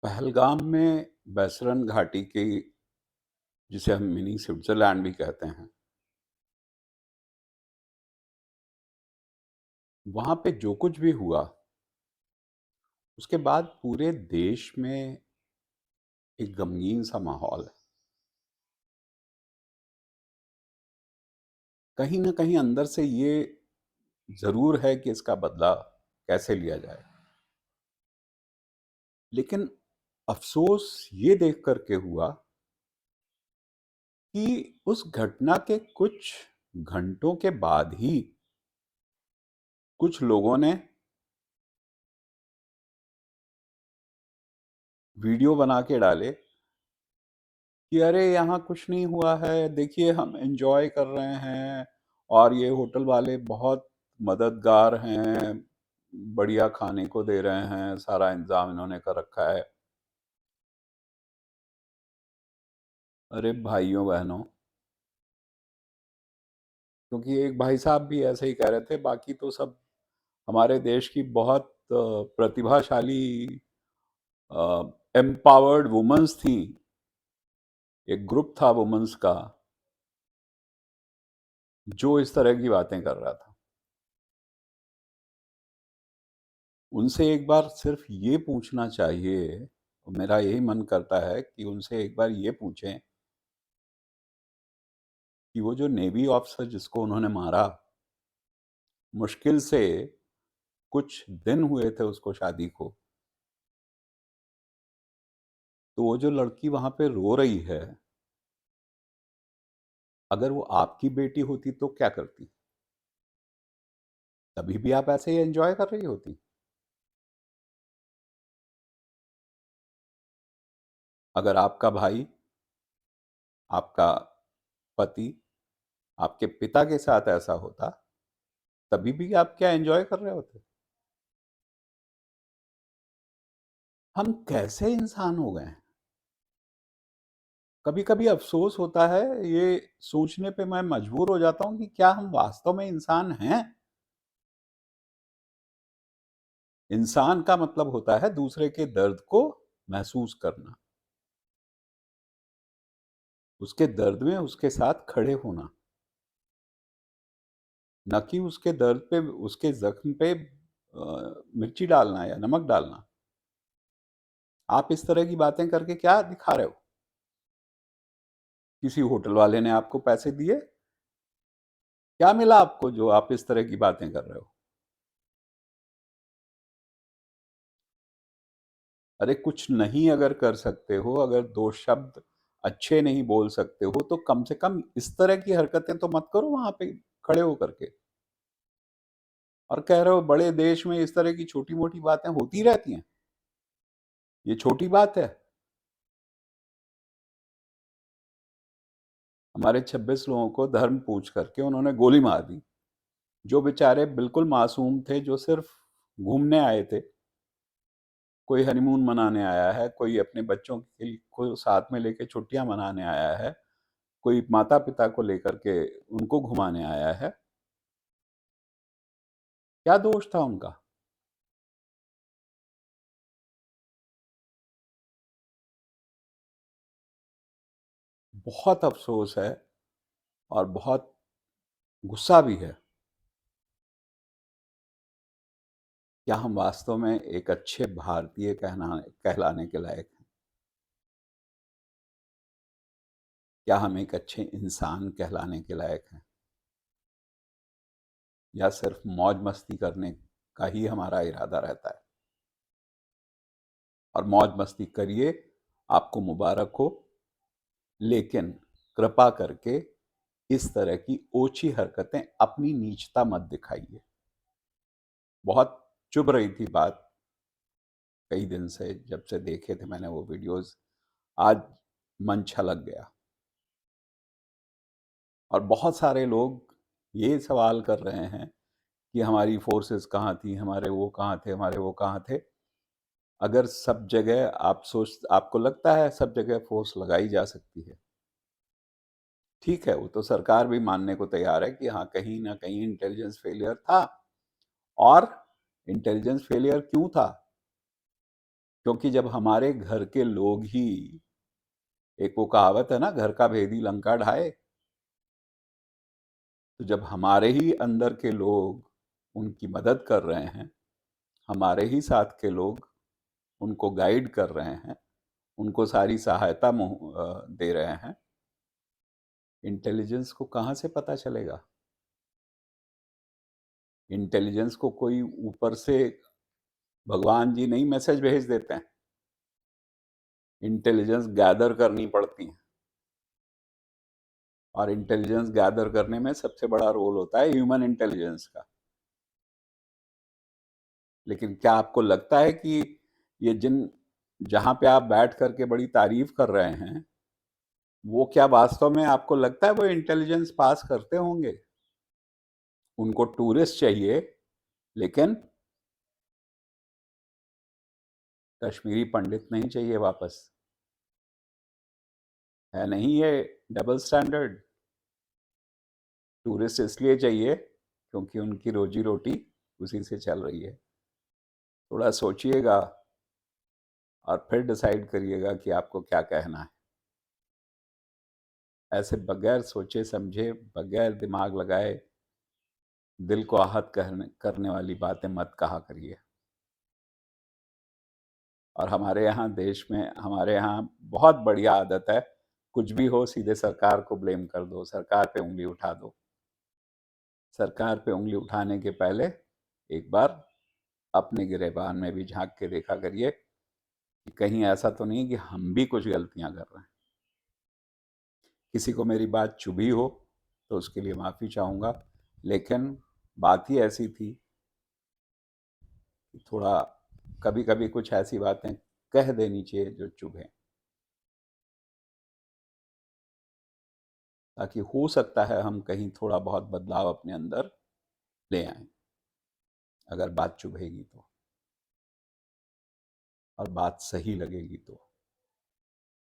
पहलगाम में बैसरन घाटी की जिसे हम मिनी स्विट्जरलैंड भी कहते हैं, वहाँ पे जो कुछ भी हुआ, उसके बाद पूरे देश में एक गमगीन सा माहौल है। कहीं न कहीं अंदर से ये ज़रूर है कि इसका बदला कैसे लिया जाए। लेकिन अफ़सोस ये देख कर के हुआ कि उस घटना के कुछ घंटों के बाद ही कुछ लोगों ने वीडियो बना के डाले कि अरे यहाँ कुछ नहीं हुआ है, देखिए हम एंजॉय कर रहे हैं और ये होटल वाले बहुत मददगार हैं, बढ़िया खाने को दे रहे हैं, सारा इंतजाम इन्होंने कर रखा है। अरे भाइयों बहनों, क्योंकि एक भाई साहब भी ऐसे ही कह रहे थे, बाकी तो सब हमारे देश की बहुत प्रतिभाशाली एम्पावर्ड वुमेन्स थी। एक ग्रुप था वुमेन्स का जो इस तरह की बातें कर रहा था। उनसे एक बार सिर्फ ये पूछना चाहिए, मेरा यही मन करता है कि उनसे एक बार ये पूछें कि वो जो नेवी ऑफिसर जिसको उन्होंने मारा, मुश्किल से कुछ दिन हुए थे उसको शादी को, तो वो जो लड़की वहां पे रो रही है, अगर वो आपकी बेटी होती तो क्या करती? तभी भी आप ऐसे ही एंजॉय कर रही होती। अगर आपका भाई, आपका पति, आपके पिता के साथ ऐसा होता, तभी भी आप क्या एंजॉय कर रहे होते? हम कैसे इंसान हो गए हैं? कभी-कभी अफ़सोस होता है, ये सोचने पे मैं मजबूर हो जाता हूँ कि क्या हम वास्तव में इंसान हैं? इंसान का मतलब होता है दूसरे के दर्द को महसूस करना, उसके दर्द में उसके साथ खड़े होना, ना कि उसके दर्द पे, उसके ज़ख्म पे मिर्ची डालना या नमक डालना। आप इस तरह की बातें करके क्या दिखा रहे हो? किसी होटल वाले ने आपको पैसे दिए? क्या मिला आपको जो आप इस तरह की बातें कर रहे हो? अरे कुछ नहीं अगर कर सकते हो, अगर 2 शब्द अच्छे नहीं बोल सकते हो, तो कम से कम इस तरह की हरकतें तो मत करो वहाँ पे खड़े होकर के। और कह रहे हो बड़े देश में इस तरह की छोटी-मोटी बातें होती रहती हैं। ये छोटी बात है? हमारे 26 लोगों को धर्म पूछ करके उन्होंने गोली मार दी। जो बेचारे बिल्कुल मासूम थे, जो सिर्फ़ घूमने आए थे। कोई हनीमून मनाने आया है, कोई अपने बच्चों के को साथ में लेके छुट्टियाँ मनाने आया है, कोई माता-पिता को लेकर के उनको घुमाने आया है। क्या दोष था उनका? बहुत अफ़सोस है और बहुत गुस्सा भी है। क्या हम वास्तव में एक अच्छे भारतीय कहलाने के लायक हैं? क्या हम एक अच्छे इंसान कहलाने के लायक हैं? या सिर्फ़ मौज-मस्ती करने का ही हमारा इरादा रहता है? और मौज-मस्ती करिए, आपको मुबारक हो, लेकिन कृपा करके इस तरह की ओछी हरकतें, अपनी नीचता मत दिखाइए। बहुत चुभ रही थी बात कई दिन से, जब से देखे थे मैंने वो वीडियोज़, आज मन छलक गया। और बहुत सारे लोग ये सवाल कर रहे हैं कि हमारी फ़ोर्सेस कहाँ थी, हमारे वो कहाँ थे, हमारे वो कहाँ थे? अगर सब जगह आपको लगता है सब जगह फ़ोर्स लगाई जा सकती है, ठीक है, वो तो सरकार भी मानने को तैयार है कि हाँ, कहीं न कहीं इंटेलिजेंस फेलियर था। और इंटेलिजेंस फेलियर क्यों था? क्योंकि जब हमारे घर के लोग ही, एक वो कहावत है ना, घर का भेदी लंका ढाए, तो जब हमारे ही अंदर के लोग उनकी मदद कर रहे हैं, हमारे ही साथ के लोग उनको गाइड कर रहे हैं, उनको सारी सहायता दे रहे हैं, इंटेलिजेंस को कहाँ से पता चलेगा? इंटेलिजेंस को कोई ऊपर से भगवान जी नहीं मैसेज भेज देते हैं, इंटेलिजेंस गैदर करनी पड़ती है। और इंटेलिजेंस गैदर करने में सबसे बड़ा रोल होता है ह्यूमन इंटेलिजेंस का। लेकिन क्या आपको लगता है कि ये जिन जहां पे आप बैठ करके बड़ी तारीफ कर रहे हैं, वो क्या वास्तव में आपको लगता है वो इंटेलिजेंस पास करते होंगे? उनको टूरिस्ट चाहिए, लेकिन कश्मीरी पंडित नहीं चाहिए वापस। है नहीं ये डबल स्टैंडर्ड? टूरिस्ट इसलिए चाहिए क्योंकि उनकी रोजी रोटी उसी से चल रही है। थोड़ा सोचिएगा और फिर डिसाइड करिएगा कि आपको क्या कहना है। ऐसे बगैर सोचे समझे, बगैर दिमाग लगाए, दिल को आहत करने वाली बातें मत कहा करिए। और हमारे यहाँ देश में, हमारे यहाँ बहुत बढ़िया आदत है, कुछ भी हो सीधे सरकार को ब्लेम कर दो, सरकार पे उंगली उठा दो। सरकार पे उंगली उठाने के पहले एक बार अपने गिरेबान में भी झांक के देखा करिए कि कहीं ऐसा तो नहीं कि हम भी कुछ गलतियां कर रहे हैं। किसी को मेरी बात चुभी हो तो उसके लिए माफ़ी चाहूँगा, लेकिन बात ही ऐसी थी कि थोड़ा कभी कभी कुछ ऐसी बातें कह देनी चाहिए जो चुभें, ताकि हो सकता है हम कहीं थोड़ा बहुत बदलाव अपने अंदर ले आएं, अगर बात चुभेगी तो, और बात सही लगेगी तो।